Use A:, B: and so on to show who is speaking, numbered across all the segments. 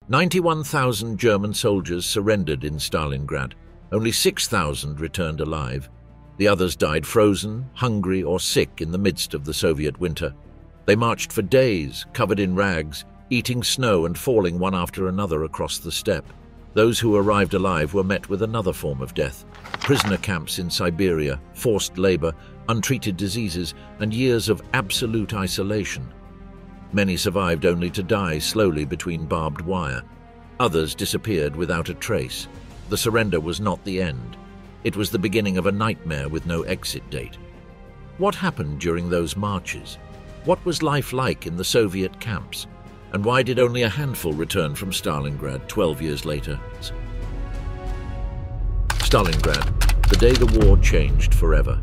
A: 91,000 German soldiers surrendered in Stalingrad. Only 6,000 returned alive. The others died frozen, hungry, or sick in the midst of the Soviet winter. They marched for days, covered in rags, eating snow and falling one after another across the steppe. Those who arrived alive were met with another form of death: prisoner camps in Siberia, forced labor, untreated diseases, and years of absolute isolation. Many survived only to die slowly between barbed wire. Others disappeared without a trace. The surrender was not the end. It was the beginning of a nightmare with no exit date. What happened during those marches? What was life like in the Soviet camps? And why did only a handful return from Stalingrad 12 years later? Stalingrad, the day the war changed forever.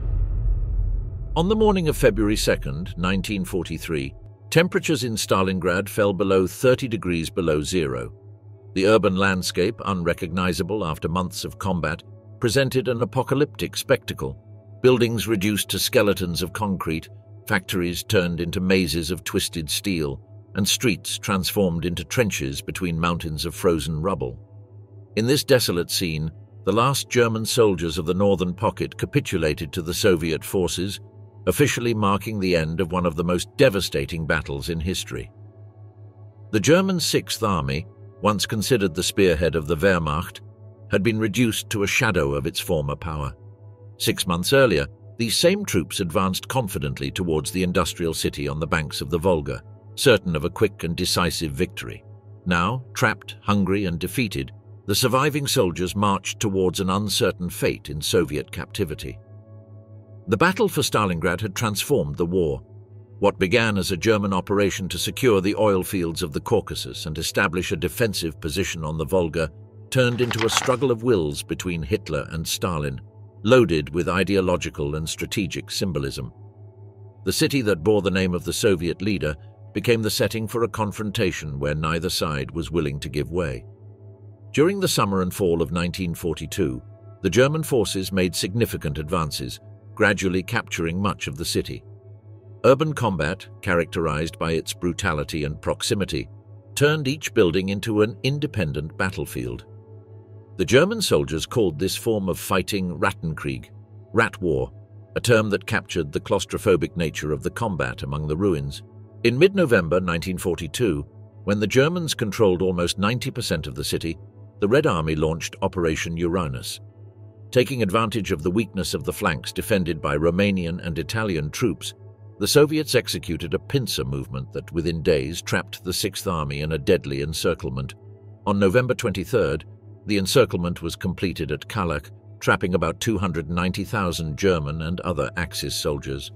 A: On the morning of February 2nd, 1943, temperatures in Stalingrad fell below 30 degrees below zero. The urban landscape, unrecognizable after months of combat, presented an apocalyptic spectacle. Buildings reduced to skeletons of concrete, factories turned into mazes of twisted steel, and streets transformed into trenches between mountains of frozen rubble. In this desolate scene, the last German soldiers of the northern pocket capitulated to the Soviet forces, officially marking the end of one of the most devastating battles in history. The German Sixth Army, once considered the spearhead of the Wehrmacht, had been reduced to a shadow of its former power. 6 months earlier, these same troops advanced confidently towards the industrial city on the banks of the Volga, certain of a quick and decisive victory. Now, trapped, hungry, and defeated, the surviving soldiers marched towards an uncertain fate in Soviet captivity. The battle for Stalingrad had transformed the war. What began as a German operation to secure the oil fields of the Caucasus and establish a defensive position on the Volga turned into a struggle of wills between Hitler and Stalin, loaded with ideological and strategic symbolism. The city that bore the name of the Soviet leader became the setting for a confrontation where neither side was willing to give way. During the summer and fall of 1942, the German forces made significant advances, gradually capturing much of the city. Urban combat, characterized by its brutality and proximity, turned each building into an independent battlefield. The German soldiers called this form of fighting Rattenkrieg, rat war, a term that captured the claustrophobic nature of the combat among the ruins. In mid-November 1942, when the Germans controlled almost 90% of the city, the Red Army launched Operation Uranus. Taking advantage of the weakness of the flanks defended by Romanian and Italian troops, the Soviets executed a pincer movement that within days trapped the Sixth Army in a deadly encirclement. On November 23rd, the encirclement was completed at Kalach, trapping about 290,000 German and other Axis soldiers.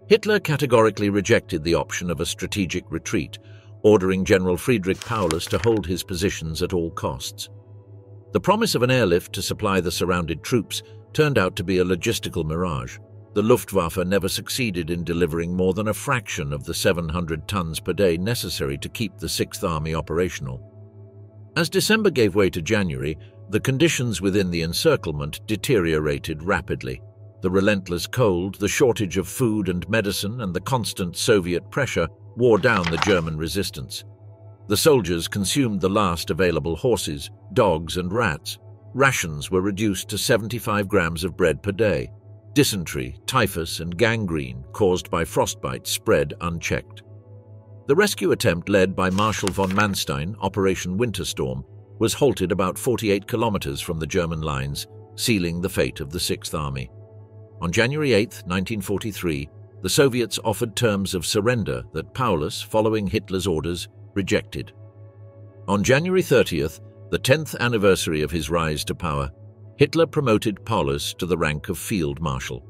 A: Hitler categorically rejected the option of a strategic retreat, ordering General Friedrich Paulus to hold his positions at all costs. The promise of an airlift to supply the surrounded troops turned out to be a logistical mirage. The Luftwaffe never succeeded in delivering more than a fraction of the 700 tons per day necessary to keep the Sixth Army operational. As December gave way to January, the conditions within the encirclement deteriorated rapidly. The relentless cold, the shortage of food and medicine, and the constant Soviet pressure wore down the German resistance. The soldiers consumed the last available horses, dogs, and rats. Rations were reduced to 75 grams of bread per day. Dysentery, typhus, and gangrene caused by frostbite spread unchecked. The rescue attempt led by Marshal von Manstein, Operation Winterstorm, was halted about 48 kilometers from the German lines, sealing the fate of the Sixth Army. On January 8, 1943, the Soviets offered terms of surrender that Paulus, following Hitler's orders, rejected. On January 30th, the 10th anniversary of his rise to power, Hitler promoted Paulus to the rank of Field Marshal.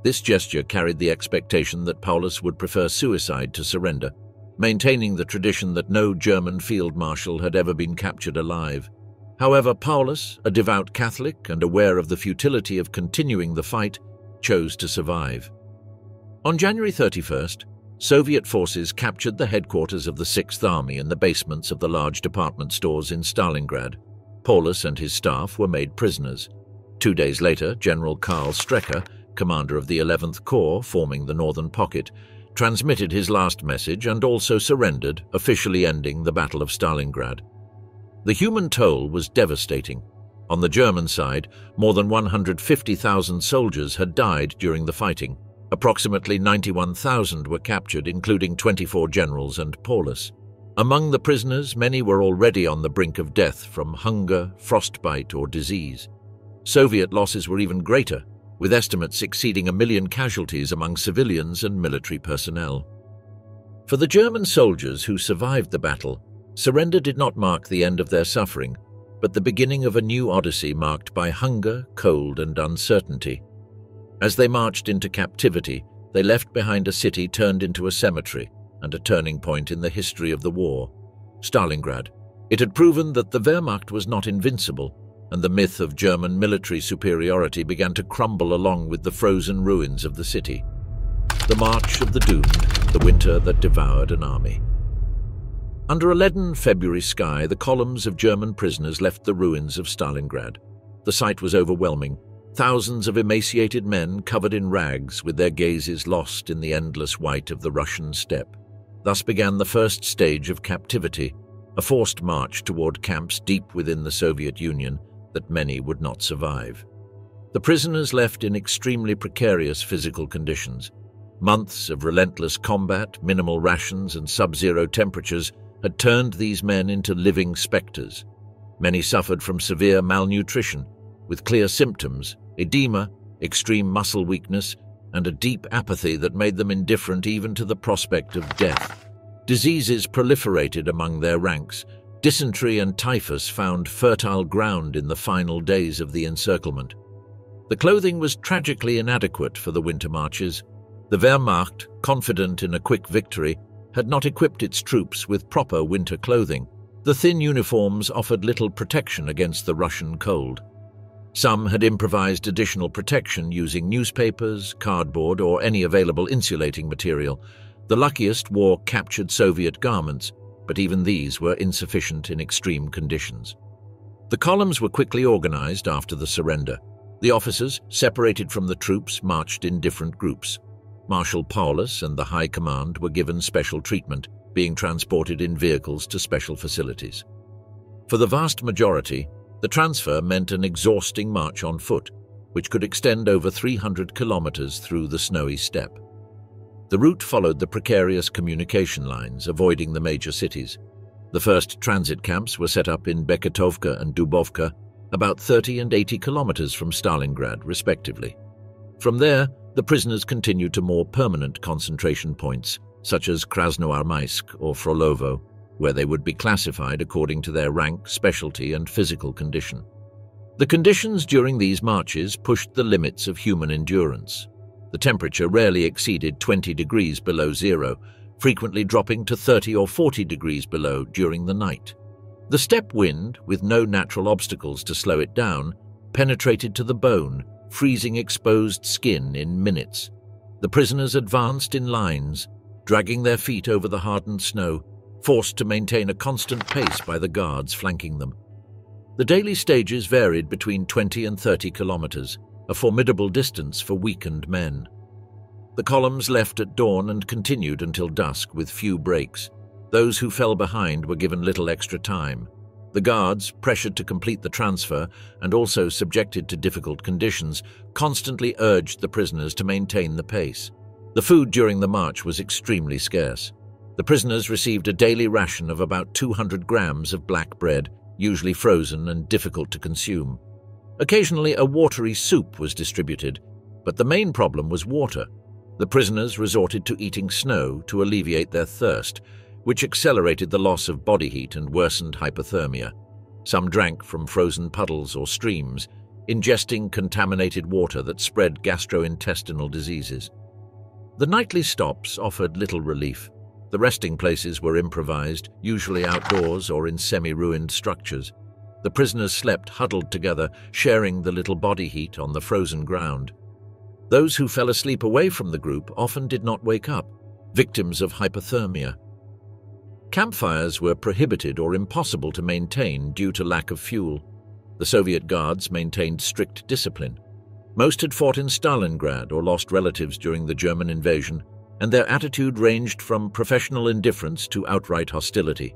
A: This gesture carried the expectation that Paulus would prefer suicide to surrender, maintaining the tradition that no German field marshal had ever been captured alive. However, Paulus, a devout Catholic and aware of the futility of continuing the fight, chose to survive. On January 31st, Soviet forces captured the headquarters of the Sixth Army in the basements of the large department stores in Stalingrad. Paulus and his staff were made prisoners. 2 days later, General Karl Strecker, commander of the 11th Corps forming the Northern Pocket, transmitted his last message and also surrendered, officially ending the Battle of Stalingrad. The human toll was devastating. On the German side, more than 150,000 soldiers had died during the fighting. Approximately 91,000 were captured, including 24 generals and Paulus. Among the prisoners, many were already on the brink of death from hunger, frostbite, or disease. Soviet losses were even greater, with estimates exceeding 1 million casualties among civilians and military personnel. For the German soldiers who survived the battle, surrender did not mark the end of their suffering, but the beginning of a new odyssey marked by hunger, cold, and uncertainty. As they marched into captivity, they left behind a city turned into a cemetery and a turning point in the history of the war, Stalingrad. It had proven that the Wehrmacht was not invincible, and the myth of German military superiority began to crumble along with the frozen ruins of the city. The March of the Doomed, the winter that devoured an army. Under a leaden February sky, the columns of German prisoners left the ruins of Stalingrad. The sight was overwhelming. Thousands of emaciated men covered in rags, with their gazes lost in the endless white of the Russian steppe. Thus began the first stage of captivity, a forced march toward camps deep within the Soviet Union that many would not survive. The prisoners left in extremely precarious physical conditions. Months of relentless combat, minimal rations, and sub-zero temperatures had turned these men into living specters. Many suffered from severe malnutrition, with clear symptoms, edema, extreme muscle weakness, and a deep apathy that made them indifferent even to the prospect of death. Diseases proliferated among their ranks. Dysentery and typhus found fertile ground in the final days of the encirclement. The clothing was tragically inadequate for the winter marches. The Wehrmacht, confident in a quick victory, had not equipped its troops with proper winter clothing. The thin uniforms offered little protection against the Russian cold. Some had improvised additional protection using newspapers, cardboard, or any available insulating material. The luckiest wore captured Soviet garments, but even these were insufficient in extreme conditions. The columns were quickly organized after the surrender. The officers, separated from the troops, marched in different groups. Marshal Paulus and the High Command were given special treatment, being transported in vehicles to special facilities. For the vast majority, the transfer meant an exhausting march on foot, which could extend over 300 kilometers through the snowy steppe. The route followed the precarious communication lines, avoiding the major cities. The first transit camps were set up in Beketovka and Dubovka, about 30 and 80 kilometers from Stalingrad, respectively. From there, the prisoners continued to more permanent concentration points, such as Krasnoarmeysk or Frolovo, where they would be classified according to their rank, specialty, and physical condition. The conditions during these marches pushed the limits of human endurance. The temperature rarely exceeded 20 degrees below zero, frequently dropping to 30 or 40 degrees below during the night. The steppe wind, with no natural obstacles to slow it down, penetrated to the bone, freezing exposed skin in minutes. The prisoners advanced in lines, dragging their feet over the hardened snow, forced to maintain a constant pace by the guards flanking them. The daily stages varied between 20 and 30 kilometers, a formidable distance for weakened men. The columns left at dawn and continued until dusk with few breaks. Those who fell behind were given little extra time. The guards, pressured to complete the transfer and also subjected to difficult conditions, constantly urged the prisoners to maintain the pace. The food during the march was extremely scarce. The prisoners received a daily ration of about 200 grams of black bread, usually frozen and difficult to consume. Occasionally, a watery soup was distributed, but the main problem was water. The prisoners resorted to eating snow to alleviate their thirst, which accelerated the loss of body heat and worsened hypothermia. Some drank from frozen puddles or streams, ingesting contaminated water that spread gastrointestinal diseases. The nightly stops offered little relief. The resting places were improvised, usually outdoors or in semi-ruined structures. The prisoners slept huddled together, sharing the little body heat on the frozen ground. Those who fell asleep away from the group often did not wake up, victims of hypothermia. Campfires were prohibited or impossible to maintain due to lack of fuel. The Soviet guards maintained strict discipline. Most had fought in Stalingrad or lost relatives during the German invasion, and their attitude ranged from professional indifference to outright hostility.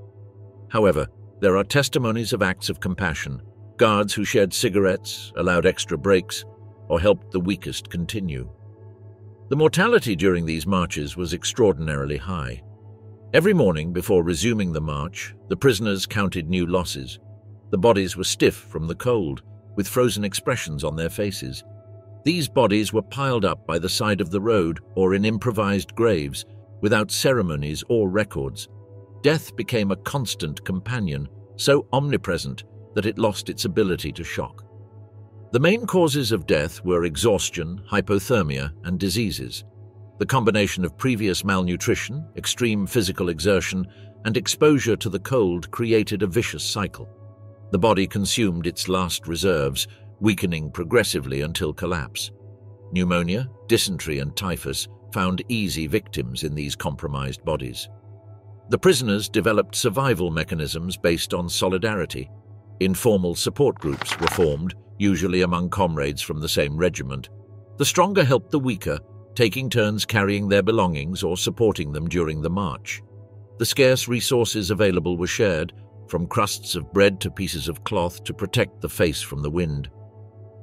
A: However, There are testimonies of acts of compassion, guards who shared cigarettes, allowed extra breaks, or helped the weakest continue. The mortality during these marches was extraordinarily high. Every morning before resuming the march, the prisoners counted new losses. The bodies were stiff from the cold, with frozen expressions on their faces. These bodies were piled up by the side of the road or in improvised graves, without ceremonies or records. Death became a constant companion, so omnipresent that it lost its ability to shock. The main causes of death were exhaustion, hypothermia, and diseases. The combination of previous malnutrition, extreme physical exertion, and exposure to the cold created a vicious cycle. The body consumed its last reserves, weakening progressively until collapse. Pneumonia, dysentery, and typhus found easy victims in these compromised bodies. The prisoners developed survival mechanisms based on solidarity. Informal support groups were formed, usually among comrades from the same regiment. The stronger helped the weaker, taking turns carrying their belongings or supporting them during the march. The scarce resources available were shared, from crusts of bread to pieces of cloth to protect the face from the wind.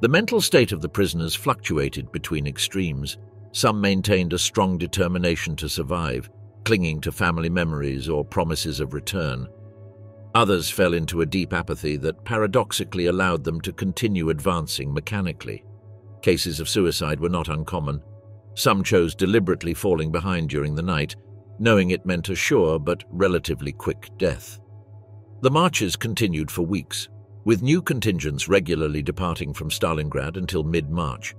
A: The mental state of the prisoners fluctuated between extremes. Some maintained a strong determination to survive, clinging to family memories or promises of return. Others fell into a deep apathy that paradoxically allowed them to continue advancing mechanically. Cases of suicide were not uncommon. Some chose deliberately falling behind during the night, knowing it meant a sure but relatively quick death. The marches continued for weeks, with new contingents regularly departing from Stalingrad until mid-March.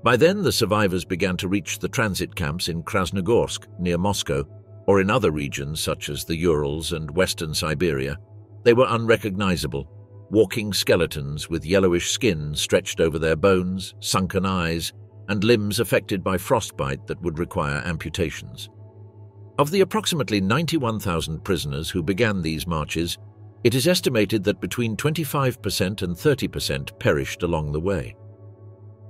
A: By then, the survivors began to reach the transit camps in Krasnogorsk, near Moscow, or in other regions such as the Urals and western Siberia. They were unrecognizable, walking skeletons with yellowish skin stretched over their bones, sunken eyes, and limbs affected by frostbite that would require amputations. Of the approximately 91,000 prisoners who began these marches, it is estimated that between 25% and 30% perished along the way.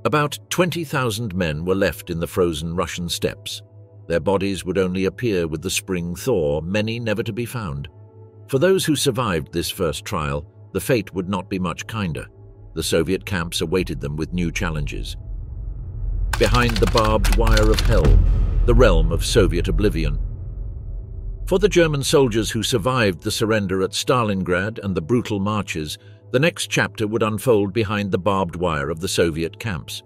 A: About 20,000 men were left in the frozen Russian steppes. Their bodies would only appear with the spring thaw, many never to be found. For those who survived this first trial, the fate would not be much kinder. The Soviet camps awaited them with new challenges. Behind the barbed wire of hell, the realm of Soviet oblivion. For the German soldiers who survived the surrender at Stalingrad and the brutal marches, the next chapter would unfold behind the barbed wire of the Soviet camps.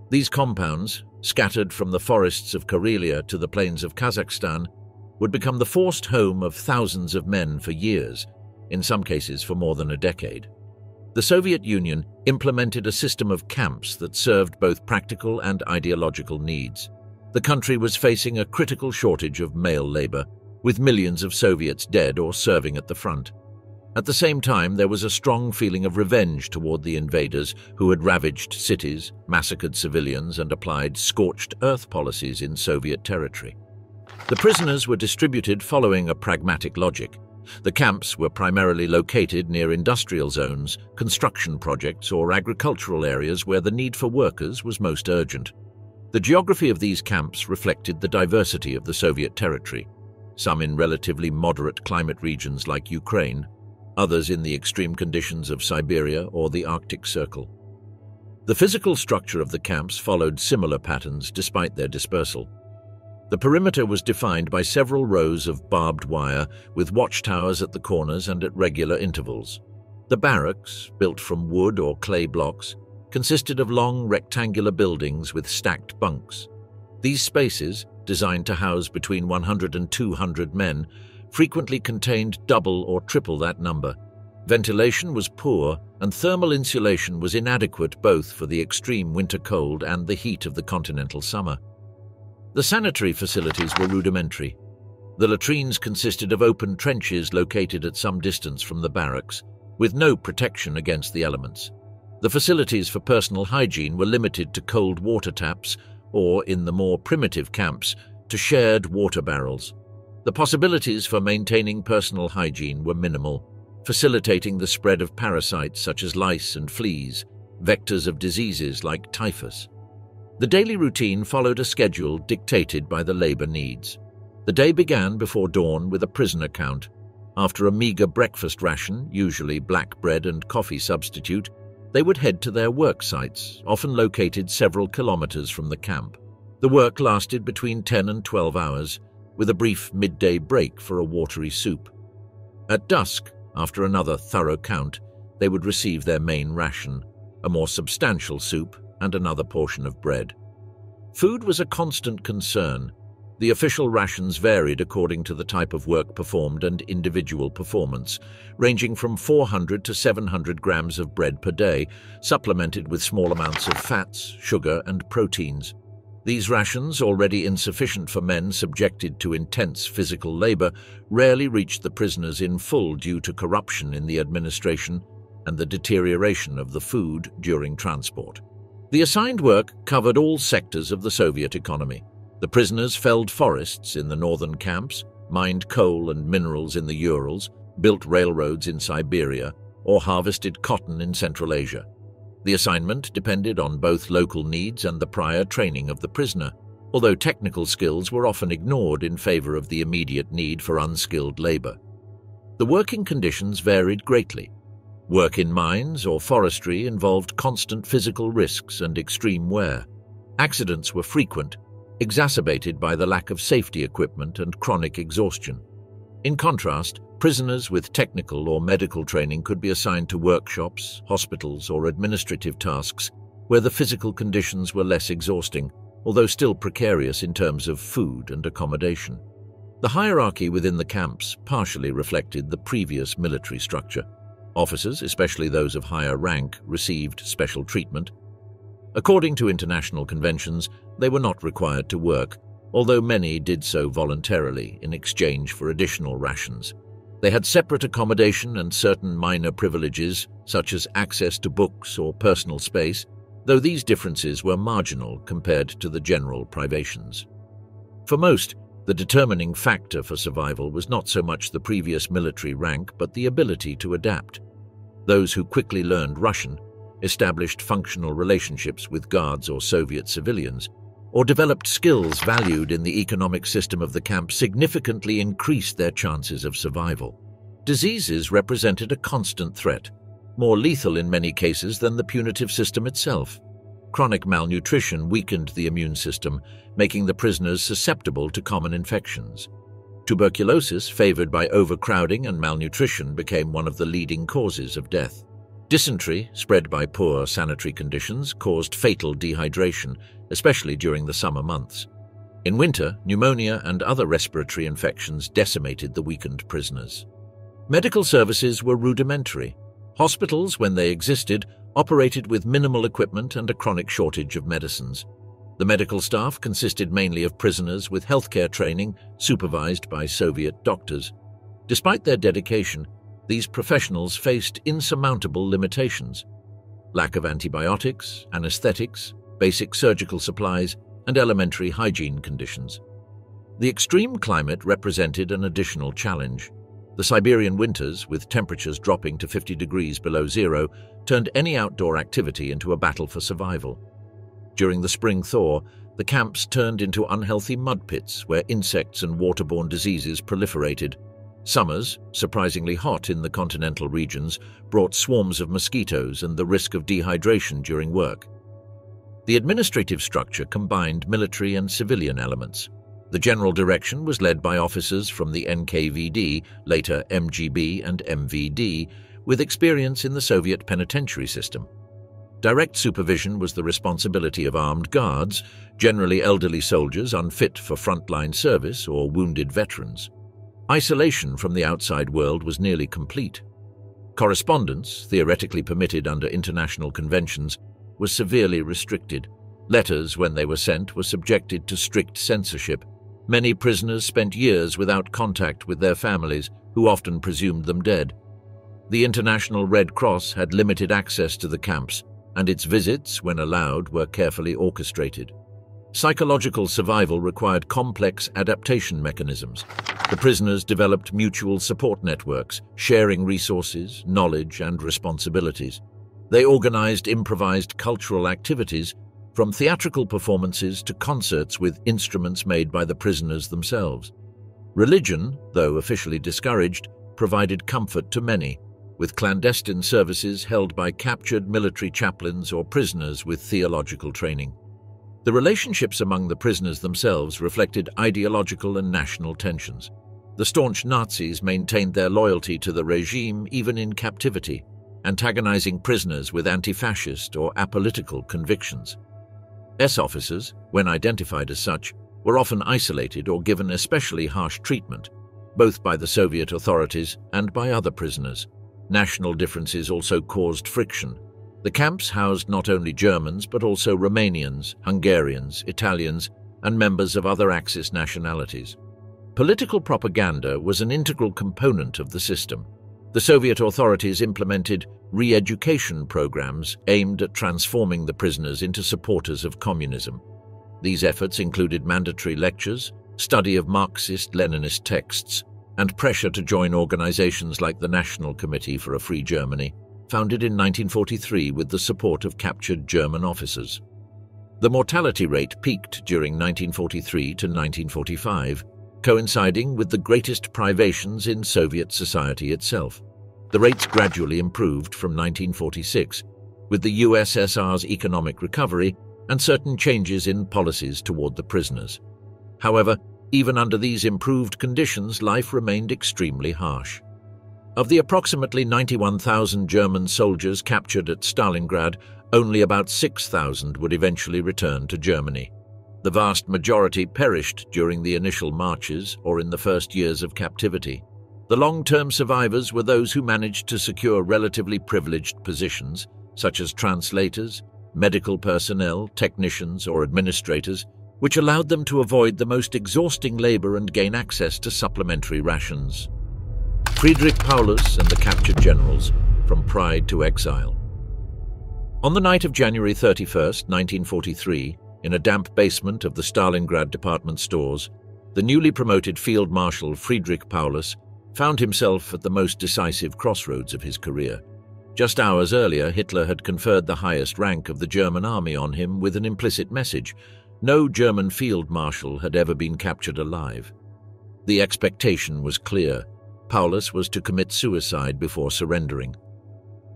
A: These compounds, scattered from the forests of Karelia to the plains of Kazakhstan, would become the forced home of thousands of men for years, in some cases for more than a decade. The Soviet Union implemented a system of camps that served both practical and ideological needs. The country was facing a critical shortage of male labor, with millions of Soviets dead or serving at the front. At the same time, there was a strong feeling of revenge toward the invaders who had ravaged cities, massacred civilians, and applied scorched earth policies in Soviet territory. The prisoners were distributed following a pragmatic logic. The camps were primarily located near industrial zones, construction projects, or agricultural areas where the need for workers was most urgent. The geography of these camps reflected the diversity of the Soviet territory, some in relatively moderate climate regions like Ukraine, others in the extreme conditions of Siberia or the Arctic Circle. The physical structure of the camps followed similar patterns despite their dispersal. The perimeter was defined by several rows of barbed wire with watchtowers at the corners and at regular intervals. The barracks, built from wood or clay blocks, consisted of long rectangular buildings with stacked bunks. These spaces, designed to house between 100 and 200 men, frequently contained double or triple that number. Ventilation was poor, and thermal insulation was inadequate both for the extreme winter cold and the heat of the continental summer. The sanitary facilities were rudimentary. The latrines consisted of open trenches located at some distance from the barracks, with no protection against the elements. The facilities for personal hygiene were limited to cold water taps, or, in the more primitive camps, to shared water barrels. The possibilities for maintaining personal hygiene were minimal, facilitating the spread of parasites such as lice and fleas, vectors of diseases like typhus. The daily routine followed a schedule dictated by the labor needs. The day began before dawn with a prisoner count. After a meager breakfast ration, usually black bread and coffee substitute, they would head to their work sites, often located several kilometers from the camp. The work lasted between 10 and 12 hours, with a brief midday break for a watery soup. At dusk, after another thorough count, they would receive their main ration, a more substantial soup and another portion of bread. Food was a constant concern. The official rations varied according to the type of work performed and individual performance, ranging from 400 to 700 grams of bread per day, supplemented with small amounts of fats, sugar, and proteins. These rations, already insufficient for men subjected to intense physical labor, rarely reached the prisoners in full due to corruption in the administration and the deterioration of the food during transport. The assigned work covered all sectors of the Soviet economy. The prisoners felled forests in the northern camps, mined coal and minerals in the Urals, built railroads in Siberia, or harvested cotton in Central Asia. The assignment depended on both local needs and the prior training of the prisoner, although technical skills were often ignored in favor of the immediate need for unskilled labor. The working conditions varied greatly. Work in mines or forestry involved constant physical risks and extreme wear. Accidents were frequent, exacerbated by the lack of safety equipment and chronic exhaustion. In contrast, prisoners with technical or medical training could be assigned to workshops, hospitals, or administrative tasks where the physical conditions were less exhausting, although still precarious in terms of food and accommodation. The hierarchy within the camps partially reflected the previous military structure. Officers, especially those of higher rank, received special treatment. According to international conventions, they were not required to work, although many did so voluntarily in exchange for additional rations. They had separate accommodation and certain minor privileges, such as access to books or personal space, though these differences were marginal compared to the general privations. For most, the determining factor for survival was not so much the previous military rank, but the ability to adapt. Those who quickly learned Russian, established functional relationships with guards or Soviet civilians, or developed skills valued in the economic system of the camp significantly increased their chances of survival. Diseases represented a constant threat, more lethal in many cases than the punitive system itself. Chronic malnutrition weakened the immune system, making the prisoners susceptible to common infections. Tuberculosis, favored by overcrowding and malnutrition, became one of the leading causes of death. Dysentery, spread by poor sanitary conditions, caused fatal dehydration, especially during the summer months. In winter, pneumonia and other respiratory infections decimated the weakened prisoners. Medical services were rudimentary. Hospitals, when they existed, operated with minimal equipment and a chronic shortage of medicines. The medical staff consisted mainly of prisoners with healthcare training supervised by Soviet doctors. Despite their dedication, these professionals faced insurmountable limitations: lack of antibiotics, anesthetics, basic surgical supplies, and elementary hygiene conditions. The extreme climate represented an additional challenge. The Siberian winters, with temperatures dropping to 50 degrees below zero, turned any outdoor activity into a battle for survival. During the spring thaw, the camps turned into unhealthy mud pits where insects and waterborne diseases proliferated. Summers, surprisingly hot in the continental regions, brought swarms of mosquitoes and the risk of dehydration during work. The administrative structure combined military and civilian elements. The general direction was led by officers from the NKVD, later MGB and MVD, with experience in the Soviet penitentiary system. Direct supervision was the responsibility of armed guards, generally elderly soldiers unfit for frontline service or wounded veterans. Isolation from the outside world was nearly complete. Correspondence, theoretically permitted under international conventions, was severely restricted. Letters, when they were sent, were subjected to strict censorship. Many prisoners spent years without contact with their families, who often presumed them dead. The International Red Cross had limited access to the camps, and its visits, when allowed, were carefully orchestrated. Psychological survival required complex adaptation mechanisms. The prisoners developed mutual support networks, sharing resources, knowledge, and responsibilities. They organized improvised cultural activities, from theatrical performances to concerts with instruments made by the prisoners themselves. Religion, though officially discouraged, provided comfort to many, with clandestine services held by captured military chaplains or prisoners with theological training. The relationships among the prisoners themselves reflected ideological and national tensions. The staunch Nazis maintained their loyalty to the regime even in captivity, antagonizing prisoners with anti-fascist or apolitical convictions. S officers, when identified as such, were often isolated or given especially harsh treatment, both by the Soviet authorities and by other prisoners. National differences also caused friction. The camps housed not only Germans but also Romanians, Hungarians, Italians, and members of other Axis nationalities. Political propaganda was an integral component of the system. The Soviet authorities implemented re-education programs aimed at transforming the prisoners into supporters of communism. These efforts included mandatory lectures, study of Marxist-Leninist texts, and pressure to join organizations like the National Committee for a Free Germany, founded in 1943 with the support of captured German officers. The mortality rate peaked during 1943 to 1945, coinciding with the greatest privations in Soviet society itself. The rates gradually improved from 1946, with the USSR's economic recovery and certain changes in policies toward the prisoners. However, even under these improved conditions, life remained extremely harsh. Of the approximately 91,000 German soldiers captured at Stalingrad, only about 6,000 would eventually return to Germany. The vast majority perished during the initial marches or in the first years of captivity. The long-term survivors were those who managed to secure relatively privileged positions, such as translators, medical personnel, technicians, or administrators, which allowed them to avoid the most exhausting labor and gain access to supplementary rations. Friedrich Paulus and the captured generals, from pride to exile. On the night of January 31, 1943, in a damp basement of the Stalingrad department stores, the newly promoted Field Marshal Friedrich Paulus found himself at the most decisive crossroads of his career. Just hours earlier, Hitler had conferred the highest rank of the German army on him with an implicit message: no German field marshal had ever been captured alive. The expectation was clear: Paulus was to commit suicide before surrendering.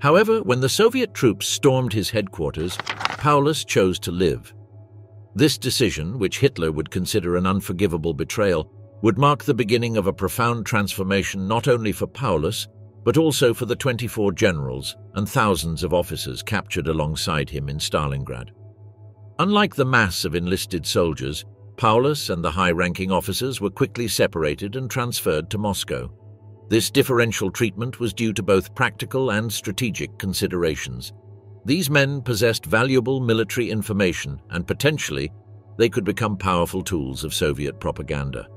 A: However, when the Soviet troops stormed his headquarters, Paulus chose to live. This decision, which Hitler would consider an unforgivable betrayal, would mark the beginning of a profound transformation not only for Paulus, but also for the 24 generals and thousands of officers captured alongside him in Stalingrad. Unlike the mass of enlisted soldiers, Paulus and the high-ranking officers were quickly separated and transferred to Moscow. This differential treatment was due to both practical and strategic considerations. These men possessed valuable military information, and potentially, they could become powerful tools of Soviet propaganda.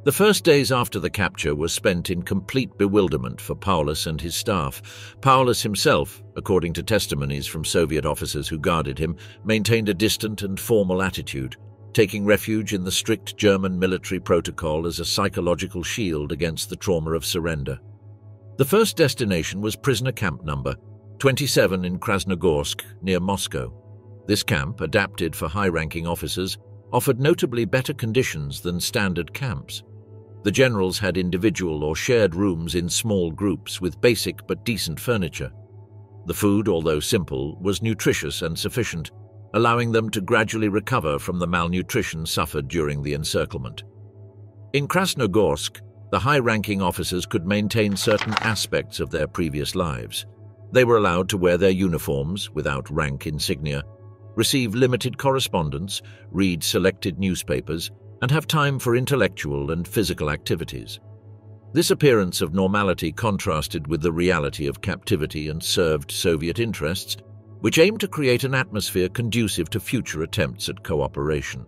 A: The first days after the capture were spent in complete bewilderment for Paulus and his staff. Paulus himself, according to testimonies from Soviet officers who guarded him, maintained a distant and formal attitude, taking refuge in the strict German military protocol as a psychological shield against the trauma of surrender. The first destination was prisoner camp number 27 in Krasnogorsk, near Moscow. This camp, adapted for high-ranking officers, offered notably better conditions than standard camps. The generals had individual or shared rooms in small groups with basic but decent furniture. The food, although simple, was nutritious and sufficient, allowing them to gradually recover from the malnutrition suffered during the encirclement. In Krasnogorsk, the high-ranking officers could maintain certain aspects of their previous lives. They were allowed to wear their uniforms without rank insignia, receive limited correspondence, read selected newspapers, and have time for intellectual and physical activities. This appearance of normality contrasted with the reality of captivity and served Soviet interests, which aimed to create an atmosphere conducive to future attempts at cooperation.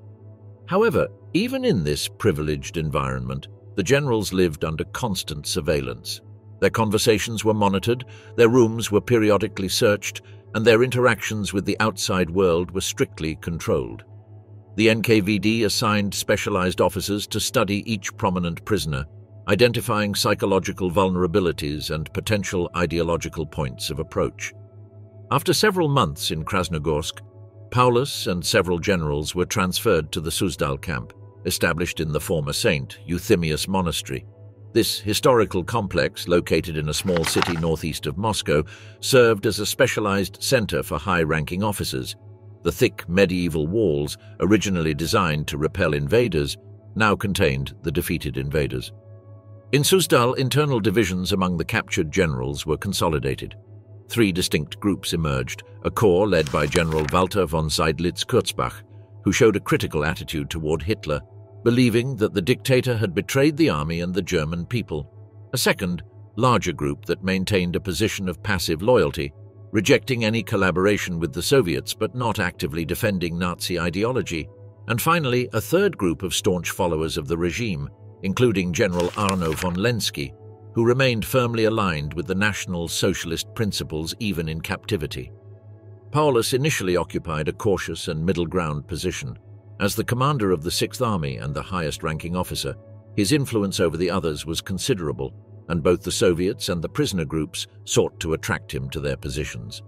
A: However, even in this privileged environment, the generals lived under constant surveillance. Their conversations were monitored, their rooms were periodically searched, and their interactions with the outside world were strictly controlled. The NKVD assigned specialized officers to study each prominent prisoner, identifying psychological vulnerabilities and potential ideological points of approach. After several months in Krasnogorsk, Paulus and several generals were transferred to the Suzdal camp, established in the former Saint Euthymia Monastery. This historical complex, located in a small city northeast of Moscow, served as a specialized center for high-ranking officers. The thick medieval walls, originally designed to repel invaders, now contained the defeated invaders. In Suzdal, internal divisions among the captured generals were consolidated. 3 distinct groups emerged, a corps led by General Walter von Seydlitz-Kurzbach, who showed a critical attitude toward Hitler, believing that the dictator had betrayed the army and the German people. A second, larger group that maintained a position of passive loyalty, rejecting any collaboration with the Soviets but not actively defending Nazi ideology. And finally, a third group of staunch followers of the regime, including General Arno von Lenski, who remained firmly aligned with the National Socialist principles even in captivity. Paulus initially occupied a cautious and middle ground position. As the commander of the 6th Army and the highest-ranking officer, his influence over the others was considerable, and both the Soviets and the prisoner groups sought to attract him to their positions.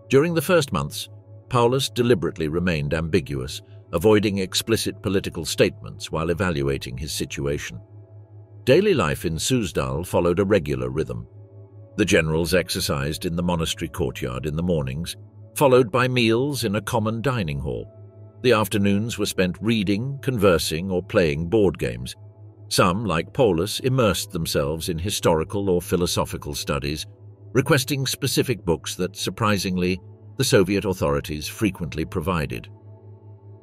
A: During the first months, Paulus deliberately remained ambiguous, avoiding explicit political statements while evaluating his situation. Daily life in Suzdal followed a regular rhythm. The generals exercised in the monastery courtyard in the mornings, followed by meals in a common dining hall. The afternoons were spent reading, conversing, or playing board games. Some, like Paulus, immersed themselves in historical or philosophical studies, requesting specific books that, surprisingly, the Soviet authorities frequently provided.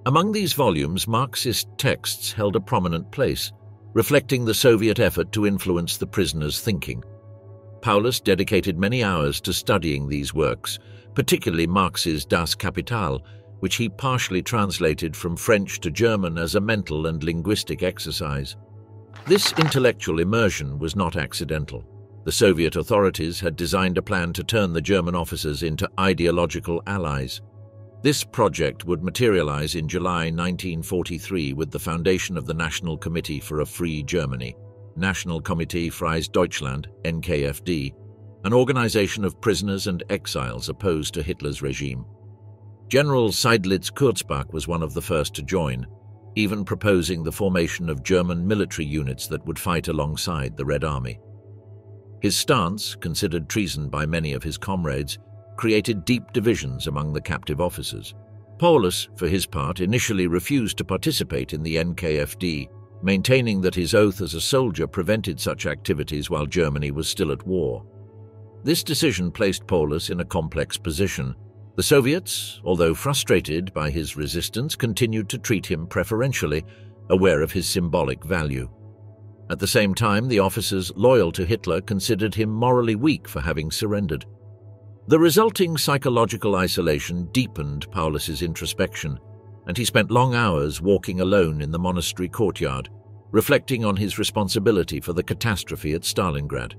A: Among these volumes, Marxist texts held a prominent place, reflecting the Soviet effort to influence the prisoners' thinking. Paulus dedicated many hours to studying these works, particularly Marx's Das Kapital, which he partially translated from French to German as a mental and linguistic exercise. This intellectual immersion was not accidental. The Soviet authorities had designed a plan to turn the German officers into ideological allies. This project would materialize in July 1943 with the foundation of the National Committee for a Free Germany, National Komitee Freies Deutschland, NKFD, an organization of prisoners and exiles opposed to Hitler's regime. General Seydlitz-Kurzbach was one of the first to join, even proposing the formation of German military units that would fight alongside the Red Army. His stance, considered treason by many of his comrades, created deep divisions among the captive officers. Paulus, for his part, initially refused to participate in the NKFD, maintaining that his oath as a soldier prevented such activities while Germany was still at war. This decision placed Paulus in a complex position. The Soviets, although frustrated by his resistance, continued to treat him preferentially, aware of his symbolic value. At the same time, the officers loyal to Hitler considered him morally weak for having surrendered. The resulting psychological isolation deepened Paulus's introspection, and he spent long hours walking alone in the monastery courtyard, reflecting on his responsibility for the catastrophe at Stalingrad.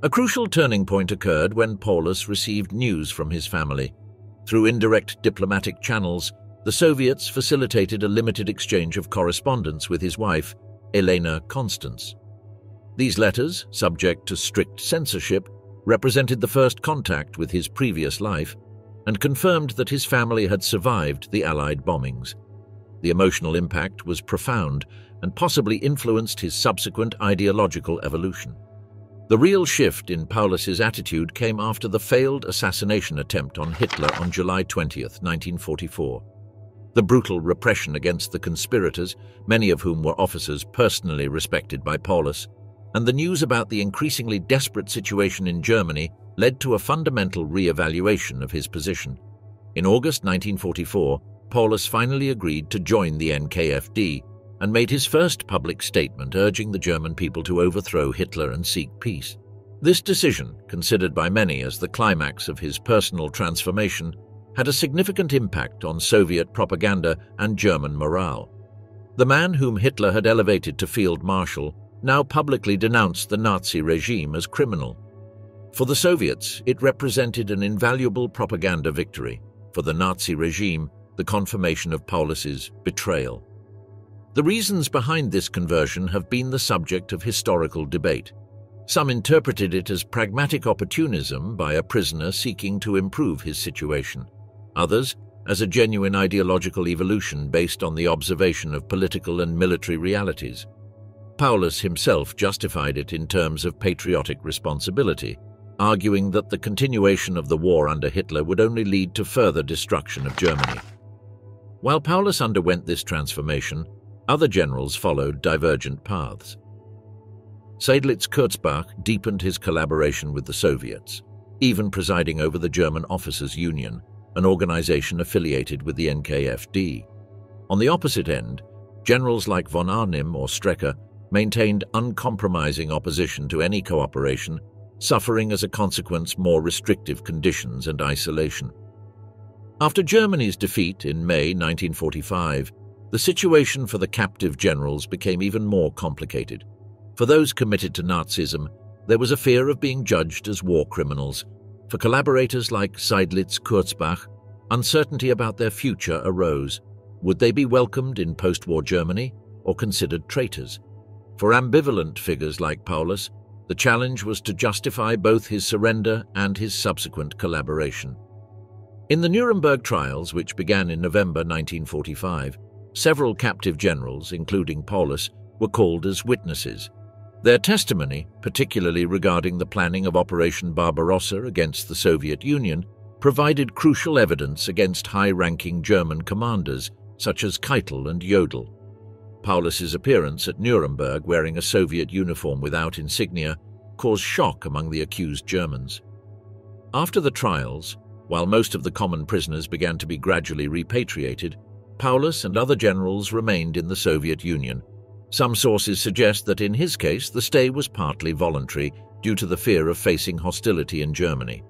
A: A crucial turning point occurred when Paulus received news from his family. Through indirect diplomatic channels, the Soviets facilitated a limited exchange of correspondence with his wife, Elena Constance. These letters, subject to strict censorship, represented the first contact with his previous life and confirmed that his family had survived the Allied bombings. The emotional impact was profound and possibly influenced his subsequent ideological evolution. The real shift in Paulus's attitude came after the failed assassination attempt on Hitler on July 20, 1944. The brutal repression against the conspirators, many of whom were officers personally respected by Paulus, and the news about the increasingly desperate situation in Germany led to a fundamental re-evaluation of his position. In August 1944, Paulus finally agreed to join the NKFD and made his first public statement urging the German people to overthrow Hitler and seek peace. This decision, considered by many as the climax of his personal transformation, had a significant impact on Soviet propaganda and German morale. The man whom Hitler had elevated to field marshal now publicly denounced the Nazi regime as criminal. For the Soviets, it represented an invaluable propaganda victory. For the Nazi regime, the confirmation of Paulus's betrayal. The reasons behind this conversion have been the subject of historical debate. Some interpreted it as pragmatic opportunism by a prisoner seeking to improve his situation. Others, as a genuine ideological evolution based on the observation of political and military realities. Paulus himself justified it in terms of patriotic responsibility, arguing that the continuation of the war under Hitler would only lead to further destruction of Germany. While Paulus underwent this transformation, other generals followed divergent paths. Seydlitz-Kurzbach deepened his collaboration with the Soviets, even presiding over the German Officers' Union, an organization affiliated with the NKFD. On the opposite end, generals like von Arnim or Strecker maintained uncompromising opposition to any cooperation, suffering as a consequence more restrictive conditions and isolation. After Germany's defeat in May 1945, the situation for the captive generals became even more complicated. For those committed to Nazism, there was a fear of being judged as war criminals. For collaborators like Seydlitz-Kurzbach, uncertainty about their future arose. Would they be welcomed in post-war Germany or considered traitors? For ambivalent figures like Paulus, the challenge was to justify both his surrender and his subsequent collaboration. In the Nuremberg trials, which began in November 1945, several captive generals, including Paulus, were called as witnesses. Their testimony, particularly regarding the planning of Operation Barbarossa against the Soviet Union, provided crucial evidence against high-ranking German commanders such as Keitel and Jodl. Paulus's appearance at Nuremberg wearing a Soviet uniform without insignia caused shock among the accused Germans. After the trials, while most of the common prisoners began to be gradually repatriated, Paulus and other generals remained in the Soviet Union. Some sources suggest that in his case the stay was partly voluntary due to the fear of facing hostility in Germany.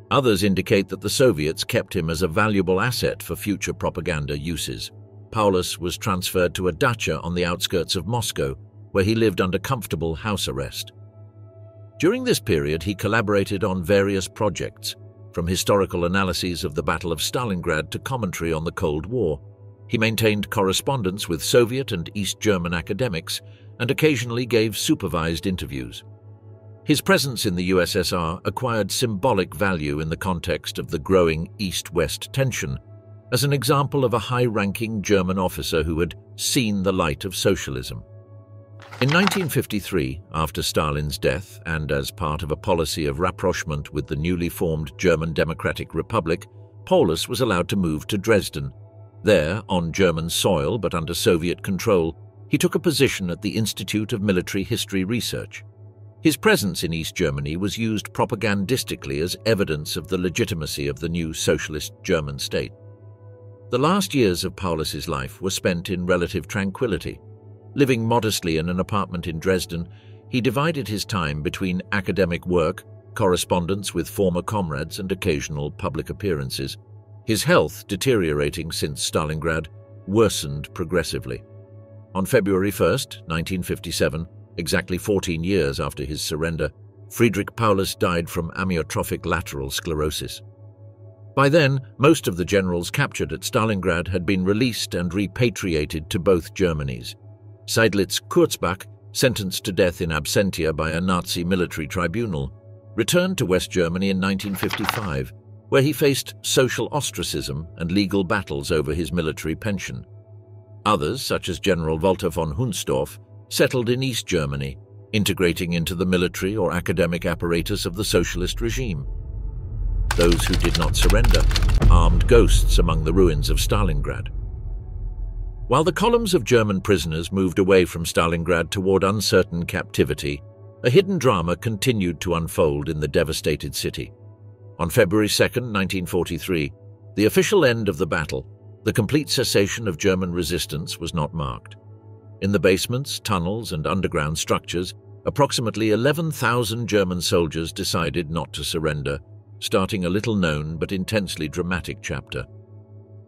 A: Others indicate that the Soviets kept him as a valuable asset for future propaganda uses. Paulus was transferred to a dacha on the outskirts of Moscow, where he lived under comfortable house arrest. During this period, he collaborated on various projects, from historical analyses of the Battle of Stalingrad to commentary on the Cold War. He maintained correspondence with Soviet and East German academics and occasionally gave supervised interviews. His presence in the USSR acquired symbolic value in the context of the growing East-West tension, as an example of a high-ranking German officer who had seen the light of socialism. In 1953, after Stalin's death and as part of a policy of rapprochement with the newly formed German Democratic Republic, Paulus was allowed to move to Dresden. There, on German soil but under Soviet control, he took a position at the Institute of Military History Research. His presence in East Germany was used propagandistically as evidence of the legitimacy of the new socialist German state. The last years of Paulus's life were spent in relative tranquility. Living modestly in an apartment in Dresden, he divided his time between academic work, correspondence with former comrades, and occasional public appearances. His health, deteriorating since Stalingrad, worsened progressively. On February 1, 1957, exactly 14 years after his surrender, Friedrich Paulus died from amyotrophic lateral sclerosis. By then, most of the generals captured at Stalingrad had been released and repatriated to both Germanys. Seydlitz-Kurzbach, sentenced to death in absentia by a Nazi military tribunal, returned to West Germany in 1955, where he faced social ostracism and legal battles over his military pension. Others, such as General Walter von Hunsdorf, settled in East Germany, integrating into the military or academic apparatus of the socialist regime. Those who did not surrender, armed ghosts among the ruins of Stalingrad. While the columns of German prisoners moved away from Stalingrad toward uncertain captivity, a hidden drama continued to unfold in the devastated city. On February 2, 1943, the official end of the battle, the complete cessation of German resistance, was not marked. In the basements, tunnels, and underground structures, approximately 11,000 German soldiers decided not to surrender, starting a little-known but intensely dramatic chapter.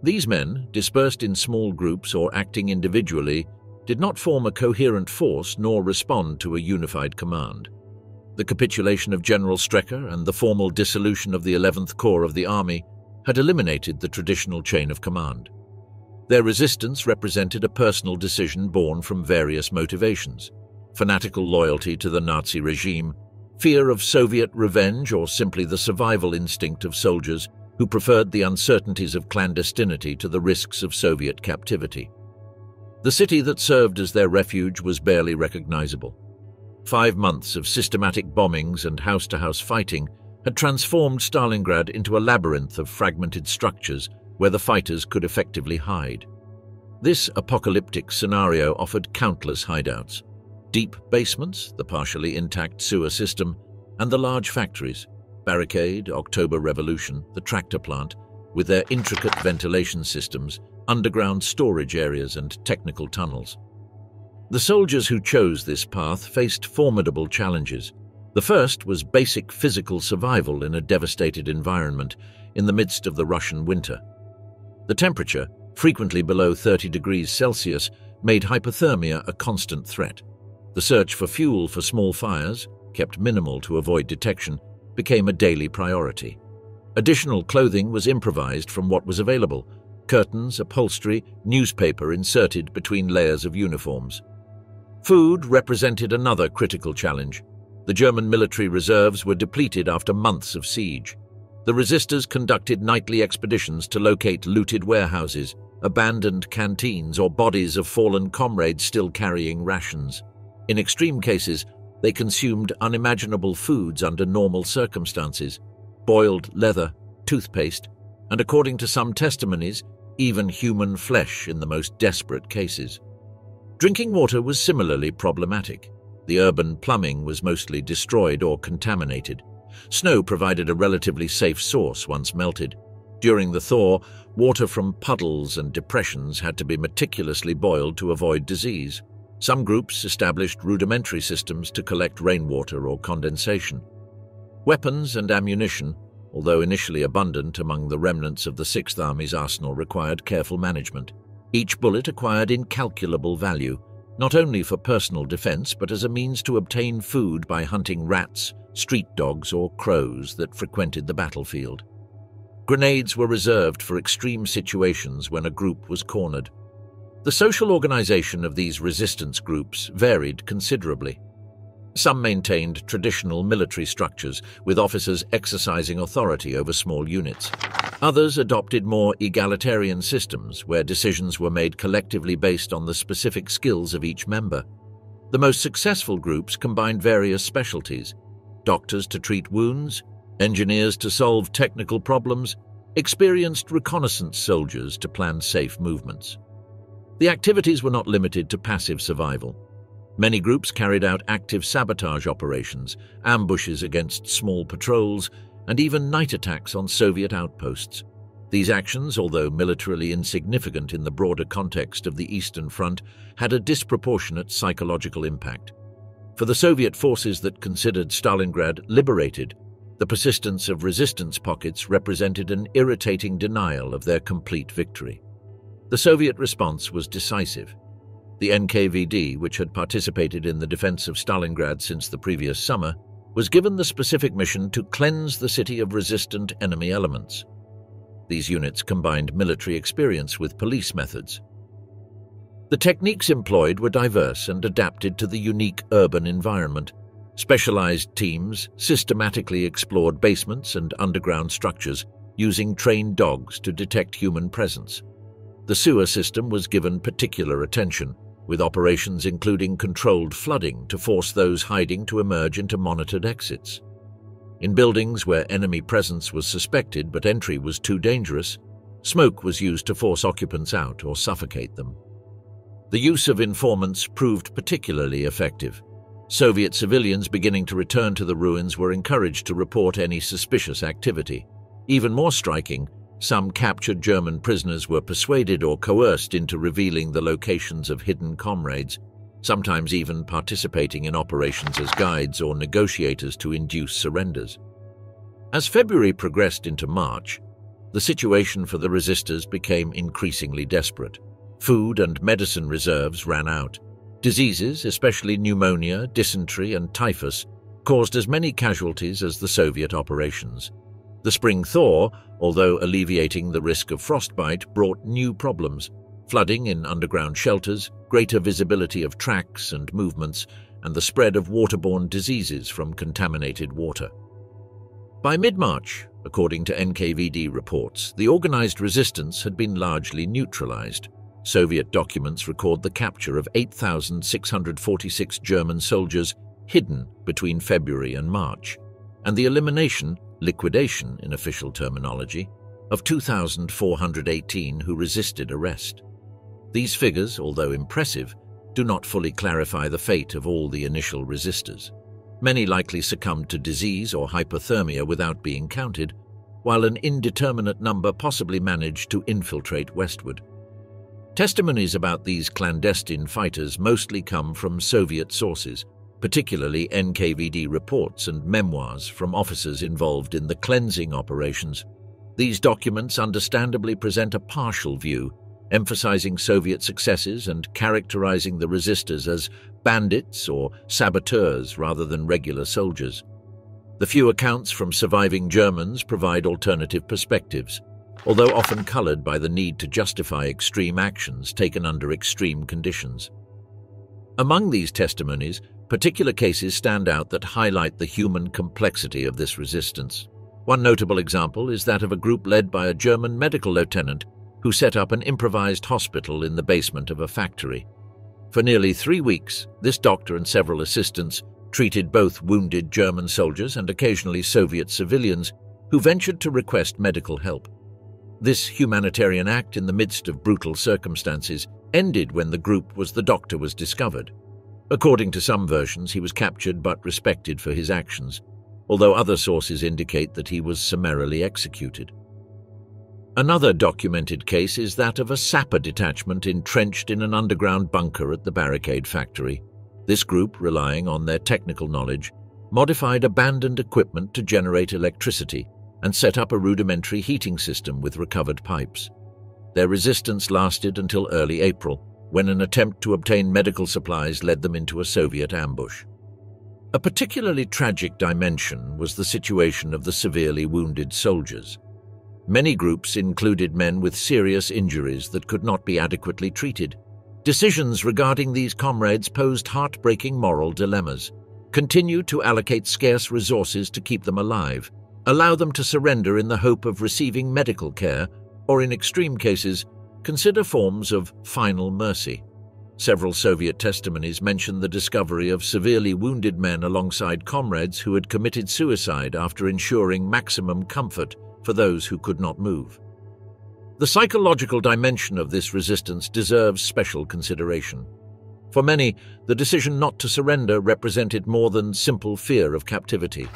A: These men, dispersed in small groups or acting individually, did not form a coherent force nor respond to a unified command. The capitulation of General Strecker and the formal dissolution of the 11th Corps of the Army had eliminated the traditional chain of command. Their resistance represented a personal decision born from various motivations: fanatical loyalty to the Nazi regime, fear of Soviet revenge, or simply the survival instinct of soldiers who preferred the uncertainties of clandestinity to the risks of Soviet captivity. The city that served as their refuge was barely recognizable. 5 months of systematic bombings and house-to-house fighting had transformed Stalingrad into a labyrinth of fragmented structures where the fighters could effectively hide. This apocalyptic scenario offered countless hideouts: deep basements, the partially intact sewer system, and the large factories, Barricade, October Revolution, the tractor plant, with their intricate ventilation systems, underground storage areas, and technical tunnels. The soldiers who chose this path faced formidable challenges. The first was basic physical survival in a devastated environment in the midst of the Russian winter. The temperature, frequently below 30 degrees Celsius, made hypothermia a constant threat. The search for fuel for small fires, kept minimal to avoid detection, became a daily priority. Additional clothing was improvised from what was available: curtains, upholstery, newspaper inserted between layers of uniforms. Food represented another critical challenge. The German military reserves were depleted after months of siege. The resistors conducted nightly expeditions to locate looted warehouses, abandoned canteens, or bodies of fallen comrades still carrying rations. In extreme cases, they consumed unimaginable foods under normal circumstances: boiled leather, toothpaste, and according to some testimonies, even human flesh in the most desperate cases. Drinking water was similarly problematic. The urban plumbing was mostly destroyed or contaminated. Snow provided a relatively safe source once melted. During the thaw, water from puddles and depressions had to be meticulously boiled to avoid disease. Some groups established rudimentary systems to collect rainwater or condensation. Weapons and ammunition, although initially abundant among the remnants of the Sixth Army's arsenal, required careful management. Each bullet acquired incalculable value, not only for personal defense but as a means to obtain food by hunting rats, street dogs, or crows that frequented the battlefield. Grenades were reserved for extreme situations when a group was cornered. The social organization of these resistance groups varied considerably. Some maintained traditional military structures, with officers exercising authority over small units. Others adopted more egalitarian systems, where decisions were made collectively based on the specific skills of each member. The most successful groups combined various specialties: doctors to treat wounds, engineers to solve technical problems, experienced reconnaissance soldiers to plan safe movements. The activities were not limited to passive survival. Many groups carried out active sabotage operations, ambushes against small patrols, and even night attacks on Soviet outposts. These actions, although militarily insignificant in the broader context of the Eastern Front, had a disproportionate psychological impact. For the Soviet forces that considered Stalingrad liberated, the persistence of resistance pockets represented an irritating denial of their complete victory. The Soviet response was decisive. The NKVD, which had participated in the defense of Stalingrad since the previous summer, was given the specific mission to cleanse the city of resistant enemy elements. These units combined military experience with police methods. The techniques employed were diverse and adapted to the unique urban environment. Specialized teams systematically explored basements and underground structures, using trained dogs to detect human presence. The sewer system was given particular attention, with operations including controlled flooding to force those hiding to emerge into monitored exits. In buildings where enemy presence was suspected but entry was too dangerous, smoke was used to force occupants out or suffocate them. The use of informants proved particularly effective. Soviet civilians beginning to return to the ruins were encouraged to report any suspicious activity. Even more striking, some captured German prisoners were persuaded or coerced into revealing the locations of hidden comrades, sometimes even participating in operations as guides or negotiators to induce surrenders. As February progressed into March, the situation for the resistors became increasingly desperate. Food and medicine reserves ran out. Diseases, especially pneumonia, dysentery, and typhus, caused as many casualties as the Soviet operations. The spring thaw, although alleviating the risk of frostbite, brought new problems: flooding in underground shelters, greater visibility of tracks and movements, and the spread of waterborne diseases from contaminated water. By mid-March, according to NKVD reports, the organized resistance had been largely neutralized. Soviet documents record the capture of 8,646 German soldiers hidden between February and March, and the elimination, liquidation in official terminology, of 2,418 who resisted arrest. These figures, although impressive, do not fully clarify the fate of all the initial resistors. Many likely succumbed to disease or hypothermia without being counted, while an indeterminate number possibly managed to infiltrate westward. Testimonies about these clandestine fighters mostly come from Soviet sources, particularly NKVD reports and memoirs from officers involved in the cleansing operations. These documents understandably present a partial view, emphasizing Soviet successes and characterizing the resistors as bandits or saboteurs rather than regular soldiers. The few accounts from surviving Germans provide alternative perspectives, although often colored by the need to justify extreme actions taken under extreme conditions. Among these testimonies, particular cases stand out that highlight the human complexity of this resistance. One notable example is that of a group led by a German medical lieutenant who set up an improvised hospital in the basement of a factory. For nearly 3 weeks, this doctor and several assistants treated both wounded German soldiers and occasionally Soviet civilians who ventured to request medical help. This humanitarian act in the midst of brutal circumstances ended when the doctor was discovered. According to some versions, he was captured but respected for his actions, although other sources indicate that he was summarily executed. Another documented case is that of a sapper detachment entrenched in an underground bunker at the barricade factory. This group, relying on their technical knowledge, modified abandoned equipment to generate electricity and set up a rudimentary heating system with recovered pipes. Their resistance lasted until early April, when an attempt to obtain medical supplies led them into a Soviet ambush. A particularly tragic dimension was the situation of the severely wounded soldiers. Many groups included men with serious injuries that could not be adequately treated. Decisions regarding these comrades posed heartbreaking moral dilemmas. Continue to allocate scarce resources to keep them alive, allow them to surrender in the hope of receiving medical care, or in extreme cases, consider forms of final mercy. Several Soviet testimonies mention the discovery of severely wounded men alongside comrades who had committed suicide after ensuring maximum comfort for those who could not move. The psychological dimension of this resistance deserves special consideration. For many, the decision not to surrender represented more than simple fear of captivity.